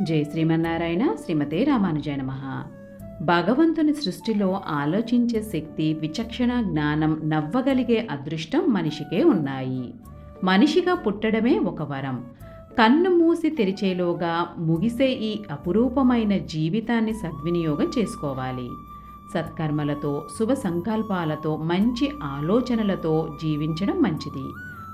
జై శ్రీమన్నారాయణ. శ్రీమతే రామానుజాయ నమః. భగవంతుని సృష్టిలో ఆలోచించే శక్తి, విచక్షణ, జ్ఞానం, నవ్వగలిగే అదృష్టం మనిషికే ఉన్నాయి. మనిషిగా పుట్టడమే ఒక వరం. కన్ను మూసి తెరిచేలోగా ముగిసే ఈ అపురూపమైన జీవితాన్ని సద్వినియోగం చేసుకోవాలి. సత్కర్మలతో, శుభ సంకల్పాలతో, మంచి ఆలోచనలతో జీవించడం మంచిది.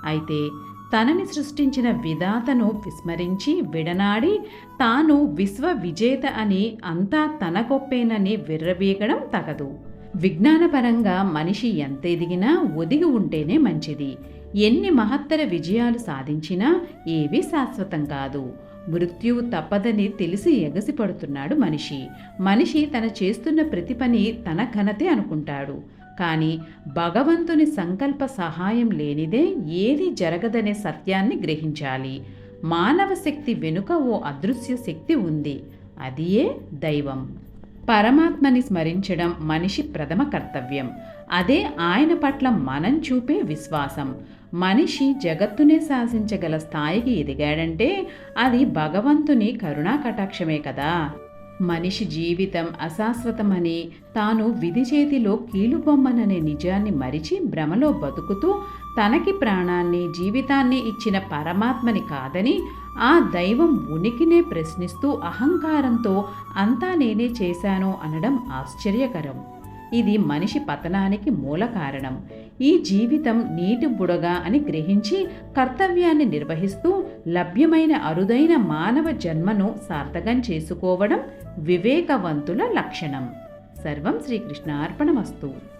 అయితే తనని సృష్టించిన విధాతను విస్మరించి విడనాడి తాను విశ్వ విజేత అని, అంతా తన గొప్పేనని విర్రవీగడం తగదు. విజ్ఞానపరంగా మనిషి ఎంత ఎదిగినా ఒదిగి ఉంటేనే మంచిది. ఎన్ని మహత్తర విజయాలు సాధించినా ఏవీ శాశ్వతం కాదు. మృత్యువు తప్పదని తెలిసి ఎగసిపడుతున్నాడు మనిషి. మనిషి తన చేస్తున్న ప్రతి పని తన ఘనతే అనుకుంటాడు. కానీ భగవంతుని సంకల్ప సహాయం లేనిదే ఏది జరగదనే సత్యాన్ని గ్రహించాలి. మానవ శక్తి వెనుక ఓ అదృశ్య శక్తి ఉంది. అదియే దైవం. పరమాత్మని స్మరించడం మనిషి ప్రథమ కర్తవ్యం. అదే ఆయన పట్ల మనం చూపే విశ్వాసం. మనిషి జగత్తునే శాసించగల స్థాయికి ఎదిగాడంటే అది భగవంతుని కరుణా కటాక్షమే కదా. మనిషి జీవితం అశాశ్వతమని, తాను విధి చేతిలో కీలుబొమ్మననే నిజాన్ని మరిచి భ్రమలో బతుకుతూ తనకి ప్రాణాన్ని, జీవితాన్ని ఇచ్చిన పరమాత్మని కాదని, ఆ దైవం ఉనికినే ప్రశ్నిస్తూ అహంకారంతో అంతా నేనే చేశాను అనడం ఆశ్చర్యకరం. ఇది మనిషి పతనానికి మూల కారణం. ఈ జీవితం నీటి బుడగ అని గ్రహించి కర్తవ్యాన్ని నిర్వహిస్తూ లభ్యమైన అరుదైన మానవ జన్మను సార్థకం చేసుకోవడం వివేకవంతుల లక్షణం. సర్వం శ్రీకృష్ణార్పణమస్తు.